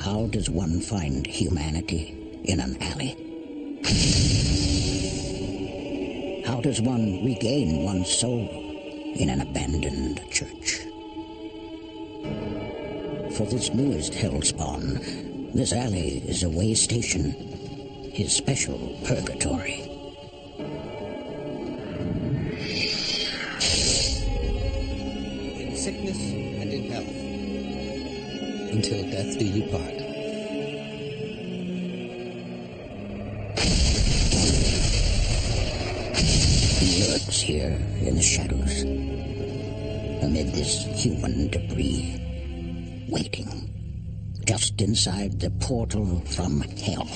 How does one find humanity in an alley? How does one regain one's soul in an abandoned church? For this newest hellspawn, this alley is a way station, his special purgatory. In sickness and in health, until death do you part. He lurks here in the shadows, amid this human debris, waiting, just inside the portal from hell.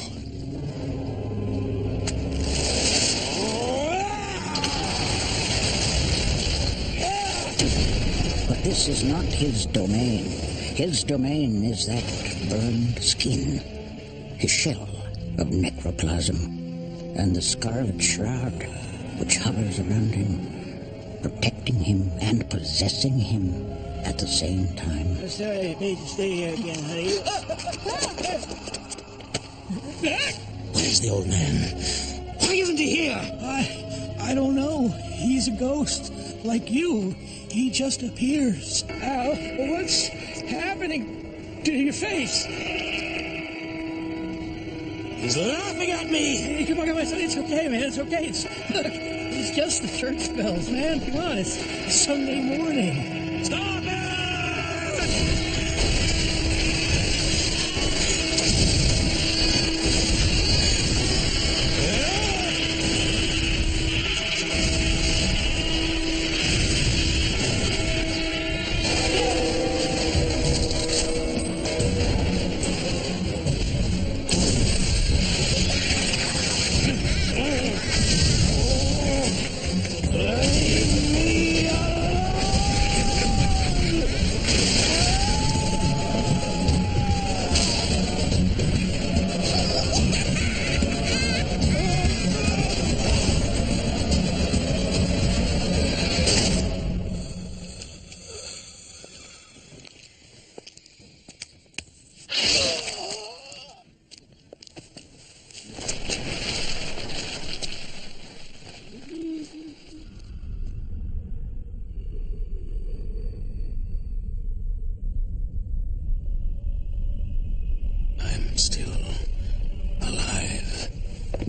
But this is not his domain. His domain is that burned skin, his shell of necroplasm, and the scarlet shroud which hovers around him, protecting him and possessing him at the same time. I'm sorry I made you stay here again, honey. Where's the old man? Why isn't he here? I don't know. He's a ghost, like you. He just appears. Al, what's happening to your face? He's laughing at me! Hey, come on, it's okay, man, it's okay. Look, it's just the church bells, man. Come on, it's Sunday morning. Stop it!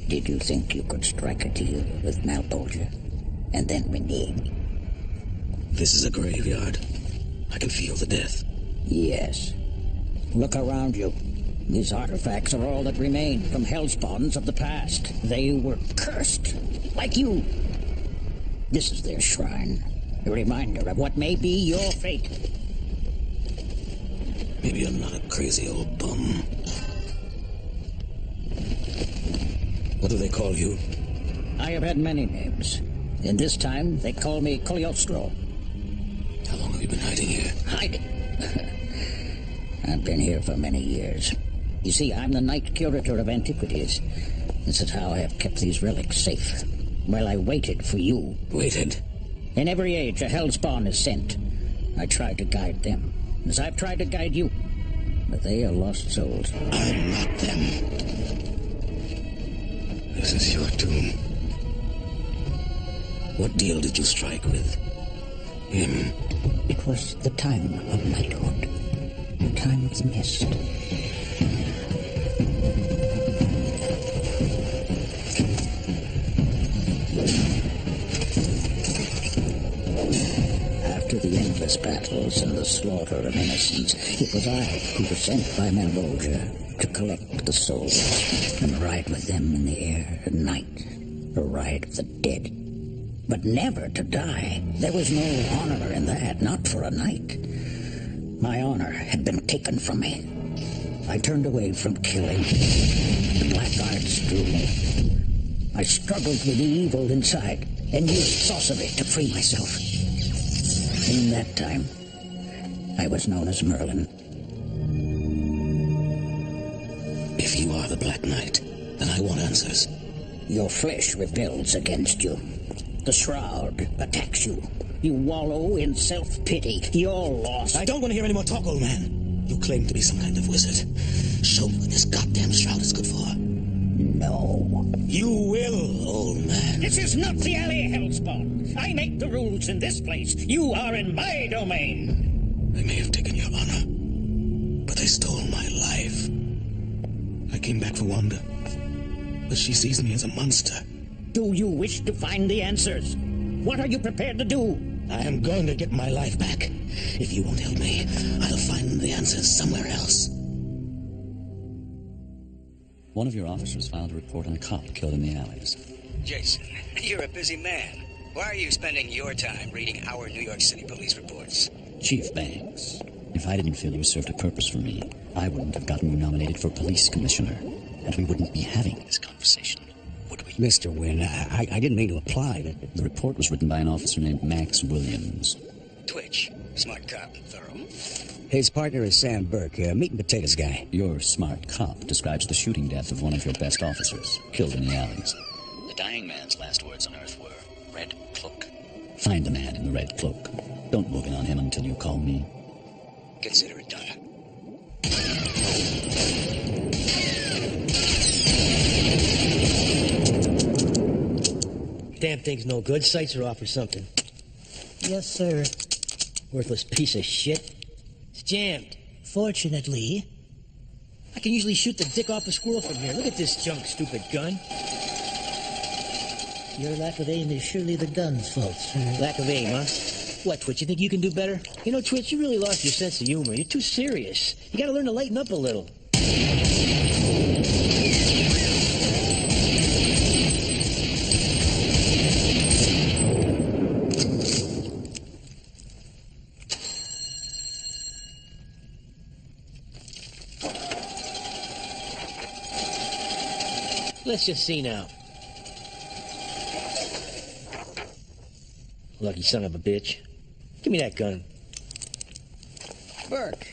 Did you think you could strike a deal with Malebolgia and then renege? This is a graveyard. I can feel the death. Yes. Look around you. These artifacts are all that remain from hellspawns of the past. They were cursed, like you. This is their shrine, a reminder of what may be your fate. Maybe I'm not a crazy old bum. What do they call you? I have had many names. And this time, they call me Cagliostro. How long have you been hiding here? Hiding? I've been here for many years. You see, I'm the Knight Curator of Antiquities. This is how I have kept these relics safe. While I waited for you. Waited? In every age, a hellspawn is sent. I tried to guide them, as I've tried to guide you. But they are lost souls. I'm not them. This is your doom. What deal did you strike with him? It was the time of knighthood. The time of the mist. After the endless battles and the slaughter of innocents, it was I who was sent by Malebolgia to collect the souls and ride with them in the air at night, a ride of the dead. But never to die. There was no honor in that, not for a night. My honor had been taken from me. I turned away from killing. The black arts drew me. I struggled with the evil inside and used sorcery to free myself. In that time, I was known as Merlin. If you are the Black Knight, then I want answers. Your flesh rebels against you. The shroud attacks you. You wallow in self-pity. You're lost. I don't want to hear any more talk, old man. You claim to be some kind of wizard. Show me what this goddamn shroud is good for. No. You will, old man. This is not the alley, Hellspawn. I make the rules in this place. You are in my domain. I may have taken your honor, but they stole my life. I came back for Wanda, but she sees me as a monster. Do you wish to find the answers? What are you prepared to do? I am going to get my life back. If you won't help me, I'll find the answers somewhere else. One of your officers filed a report on a cop killed in the alleys. Jason, you're a busy man. Why are you spending your time reading our New York City police reports? Chief Banks, if I didn't feel you served a purpose for me, I wouldn't have gotten you nominated for police commissioner, and we wouldn't be having this conversation, would we? Mr. Wynn, I didn't mean to apply. The report was written by an officer named Max Williams. Twitch, smart cop, thorough. His partner is Sam Burke, a meat and potatoes guy. Your smart cop describes the shooting death of one of your best officers, killed in the alleys. The dying man's last words on Earth were, "Red Cloak." Find the man in the red cloak. Don't move in on him until you call me. Consider it done. Damn thing's no good. Sights are off or something. Yes, sir. Worthless piece of shit. It's jammed. Fortunately. I can usually shoot the dick off a squirrel from here. Look at this junk, stupid gun. Your lack of aim is surely the gun's fault, sir. Lack of aim, huh? What, Twitch, you think you can do better? You know, Twitch, you really lost your sense of humor. You're too serious. You gotta learn to lighten up a little. Let's just see now. Lucky son of a bitch. Give me that gun. Burke,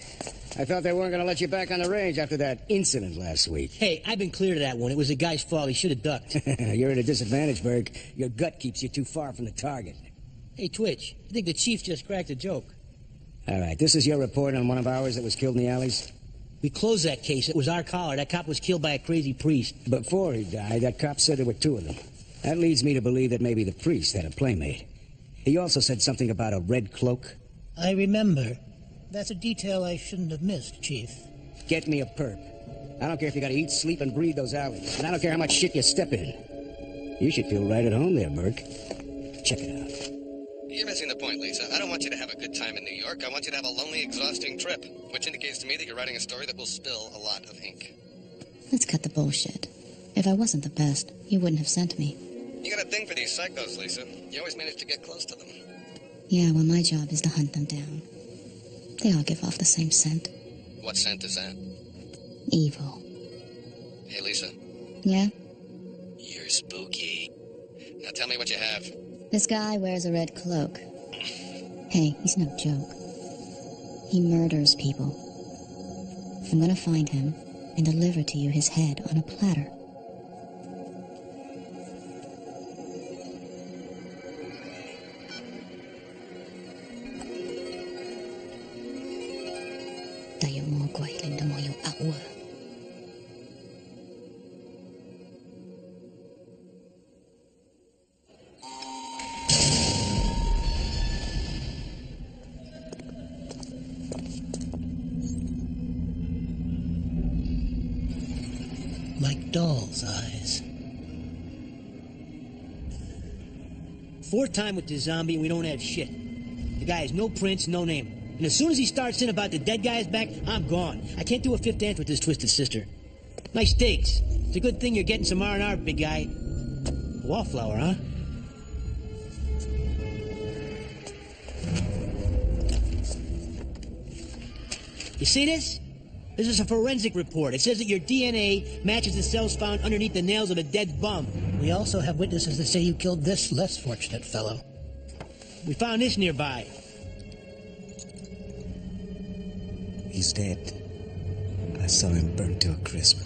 I thought they weren't going to let you back on the range after that incident last week. Hey, I've been clear to that one. It was the guy's fault. He should have ducked. You're at a disadvantage, Burke. Your gut keeps you too far from the target. Hey, Twitch, I think the chief just cracked a joke. All right, this is your report on one of ours that was killed in the alleys? We closed that case. It was our collar. That cop was killed by a crazy priest. Before he died, that cop said there were two of them. That leads me to believe that maybe the priest had a playmate. He also said something about a red cloak. I remember. That's a detail I shouldn't have missed, Chief. Get me a perp. I don't care if you gotta eat, sleep, and breathe those alleys. And I don't care how much shit you step in. You should feel right at home there, Burke. Check it out. You're missing the point, Lisa. I don't want you to have a good time in New York. I want you to have a lonely, exhausting trip, which indicates to me that you're writing a story that will spill a lot of ink. Let's cut the bullshit. If I wasn't the best, you wouldn't have sent me. You got a thing for these psychos, Lisa. You always manage to get close to them. Yeah, well, my job is to hunt them down. They all give off the same scent. What scent is that? Evil. Hey, Lisa. Yeah? You're spooky. Now tell me what you have. This guy wears a red cloak. Hey, he's no joke. He murders people. I'm gonna find him and deliver to you his head on a platter. Like doll's eyes. Fourth time with the zombie and we don't have shit. The guy has no prints, no name. And as soon as he starts in about the dead guy's back, I'm gone. I can't do a fifth dance with this twisted sister. Nice steaks. It's a good thing you're getting some R&R, big guy. Wallflower, huh? You see this? This is a forensic report. It says that your DNA matches the cells found underneath the nails of a dead bum. We also have witnesses that say you killed this less fortunate fellow. We found this nearby. He's dead. I saw him burn to a crisp.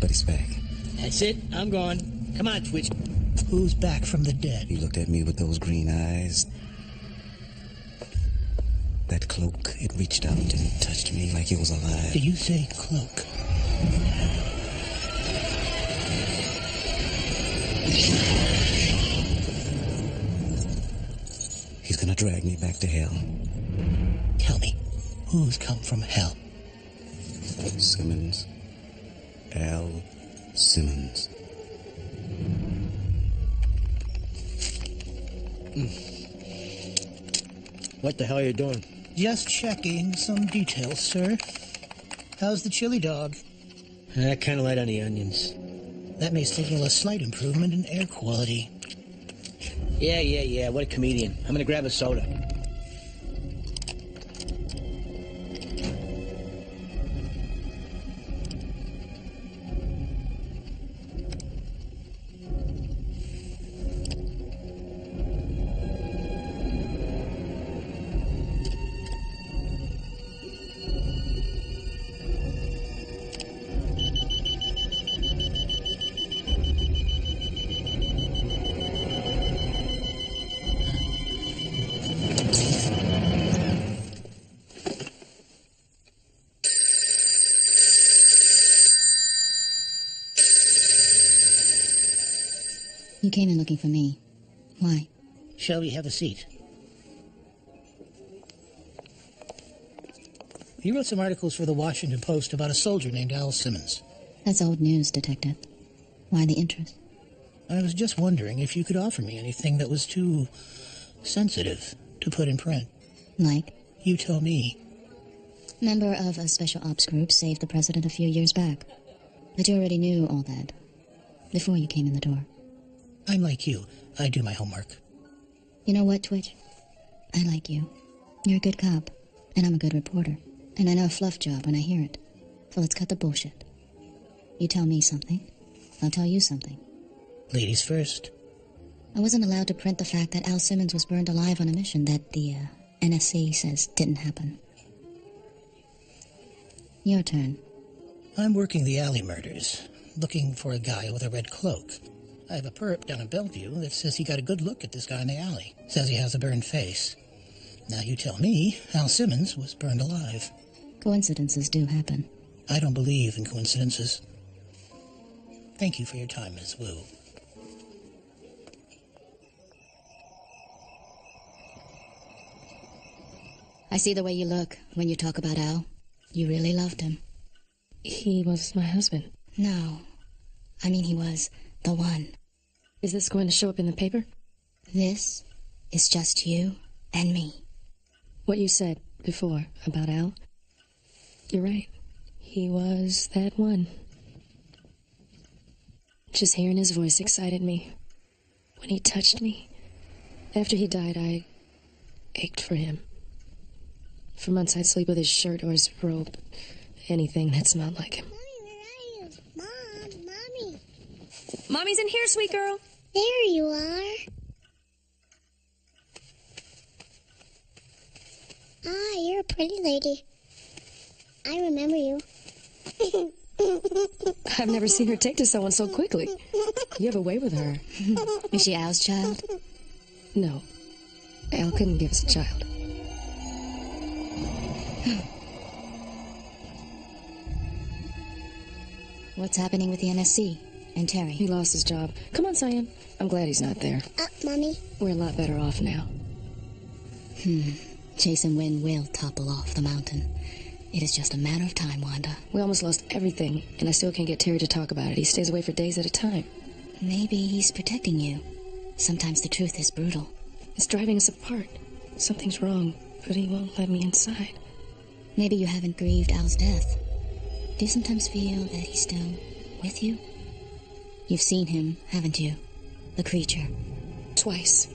But he's back. That's it. I'm gone. Come on, Twitch. Who's back from the dead? He looked at me with those green eyes. That cloak, it reached out and touched me like it was alive. Did you say cloak? He's gonna drag me back to hell. Tell me, who's come from hell? Simmons. Al Simmons. What the hell are you doing? Just checking some details, sir. How's the chili dog? Kind of light on the onions. That may signal a slight improvement in air quality. Yeah. What a comedian. I'm gonna grab a soda. You came in looking for me. Why? Shall we have a seat? You wrote some articles for the Washington Post about a soldier named Al Simmons. That's old news, Detective. Why the interest? I was just wondering if you could offer me anything that was too sensitive to put in print. Like? You tell me. Member of a special ops group saved the president a few years back. But you already knew all that before you came in the door. I'm like you. I do my homework. You know what, Twitch? I like you. You're a good cop, and I'm a good reporter. And I know a fluff job when I hear it. So let's cut the bullshit. You tell me something, I'll tell you something. Ladies first. I wasn't allowed to print the fact that Al Simmons was burned alive on a mission that the NSC says didn't happen. Your turn. I'm working the alley murders, looking for a guy with a red cloak. I have a perp down in Bellevue that says he got a good look at this guy in the alley. Says he has a burned face. Now you tell me Al Simmons was burned alive. Coincidences do happen. I don't believe in coincidences. Thank you for your time, Ms. Wu. I see the way you look when you talk about Al. You really loved him. He was my husband. No. I mean, he was the one. Is this going to show up in the paper? This is just you and me. What you said before about Al, you're right. He was that one. Just hearing his voice excited me. When he touched me, after he died, I ached for him. For months I'd sleep with his shirt or his robe, anything that smelled like him. Mommy. Mommy's in here, sweet girl. There you are. Ah, you're a pretty lady. I remember you. I've never seen her take to someone so quickly. You have a way with her. Is she Al's child? No. Al couldn't give us a child. What's happening with the NSC and Terry? He lost his job. Come on, Cyan. I'm glad he's not there. Mommy. We're a lot better off now. Jason Wynn will topple off the mountain. It is just a matter of time, Wanda. We almost lost everything, and I still can't get Terry to talk about it. He stays away for days at a time. Maybe he's protecting you. Sometimes the truth is brutal. It's driving us apart. Something's wrong, but he won't let me inside. Maybe you haven't grieved Al's death. Do you sometimes feel that he's still with you? You've seen him, haven't you? The creature. Twice.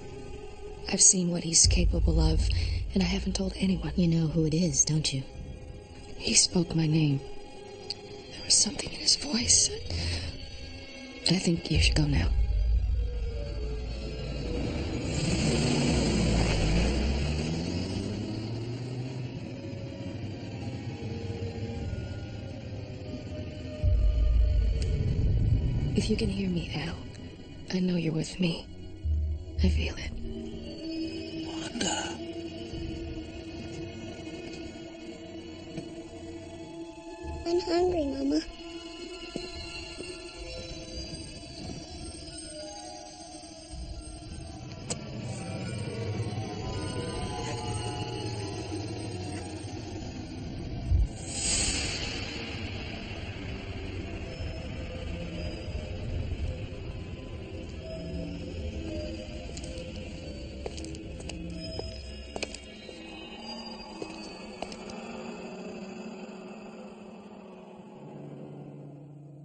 I've seen what he's capable of, and I haven't told anyone. You know who it is, don't you? He spoke my name. There was something in his voice. I think you should go now. If you can hear me, Al, I know you're with me. I feel it. Wanda. I'm hungry, Mama.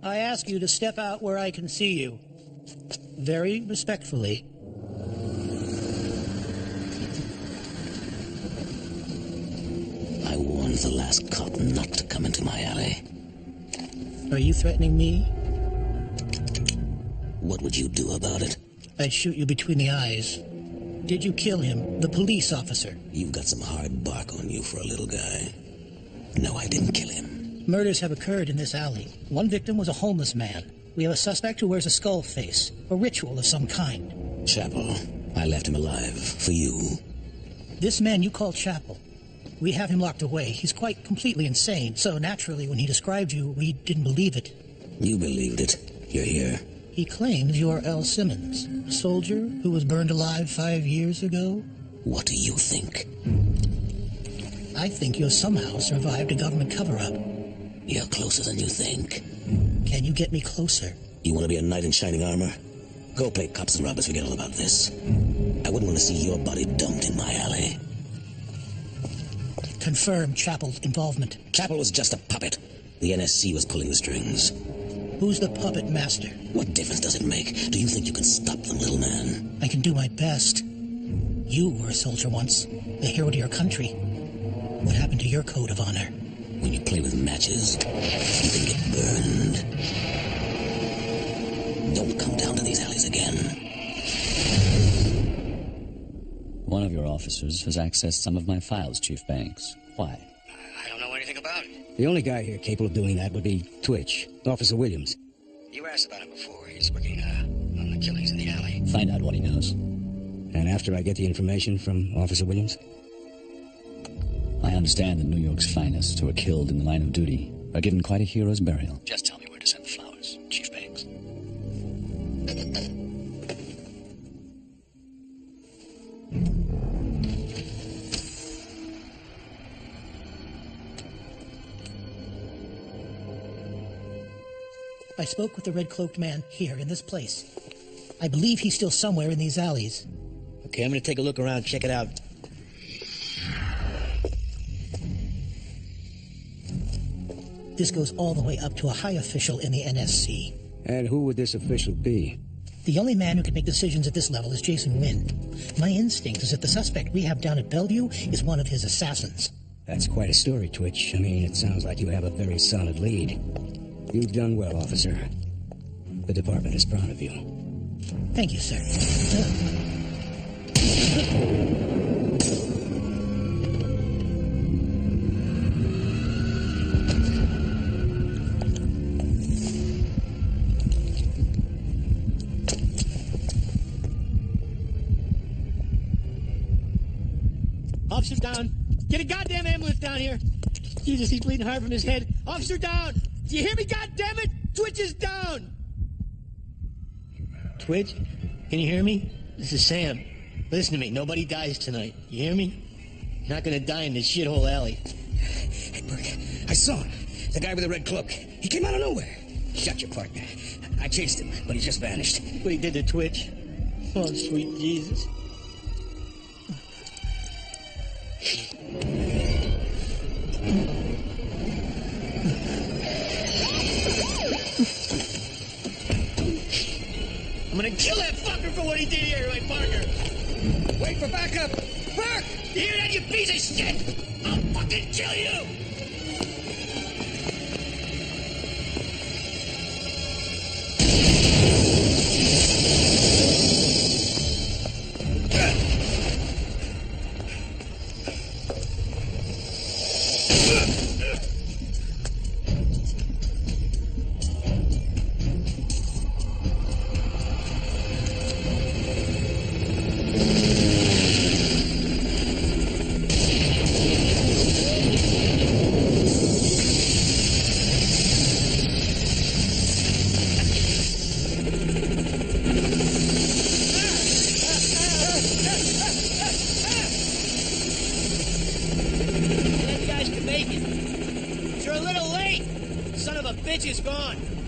I ask you to step out where I can see you. Very respectfully. I warned the last cop not to come into my alley. Are you threatening me? What would you do about it? I'd shoot you between the eyes. Did you kill him, the police officer? You've got some hard bark on you for a little guy. No, I didn't kill him. Murders have occurred in this alley. One victim was a homeless man. We have a suspect who wears a skull face, a ritual of some kind. Chapel. I left him alive for you. This man you call Chapel, we have him locked away. He's quite completely insane, so naturally when he described you, we didn't believe it. You believed it. You're here. He claims you're L. Simmons, a soldier who was burned alive 5 years ago. What do you think? I think you somehow survived a government cover-up. You're closer than you think. Can you get me closer? You want to be a knight in shining armor? Go play cops and robbers, forget all about this. I wouldn't want to see your body dumped in my alley. Confirm Chapel's involvement. Chapel was just a puppet. The NSC was pulling the strings. Who's the puppet master? What difference does it make? Do you think you can stop them, little man? I can do my best. You were a soldier once, a hero to your country. What happened to your code of honor? When you play with matches, you can get burned. Don't come down to these alleys again. One of your officers has accessed some of my files, Chief Banks. Why? I don't know anything about it. The only guy here capable of doing that would be Twitch, Officer Williams. You asked about him before. He's working on the killings in the alley. Find out what he knows. And after I get the information from Officer Williams? I understand that New York's finest who were killed in the line of duty are given quite a hero's burial. Just tell me where to send the flowers, Chief Banks. I spoke with the red-cloaked man here in this place. I believe he's still somewhere in these alleys. Okay, I'm gonna take a look around, check it out. This goes all the way up to a high official in the NSC. And who would this official be? The only man who can make decisions at this level is Jason Wynn. My instinct is that the suspect we have down at Bellevue is one of his assassins. That's quite a story, Twitch. I mean, it sounds like you have a very solid lead. You've done well, officer. The department is proud of you. Thank you, sir. Officer down. Get a goddamn ambulance down here. Jesus, he's bleeding hard from his head. Officer down. Do you hear me? Goddamn it! Twitch is down. Twitch, can you hear me? This is Sam. Listen to me. Nobody dies tonight. You hear me? You're not gonna die in this shithole alley. Hey, Burke, I saw him. The guy with the red cloak. He came out of nowhere. Shot your partner. I chased him, but he just vanished. What he did to Twitch. Oh, sweet Jesus. I'm gonna kill that fucker for what he did here to my partner. Wait for backup. Burke! You hear that, you piece of shit? I'll fucking kill you! a little late. Son of a bitch is gone.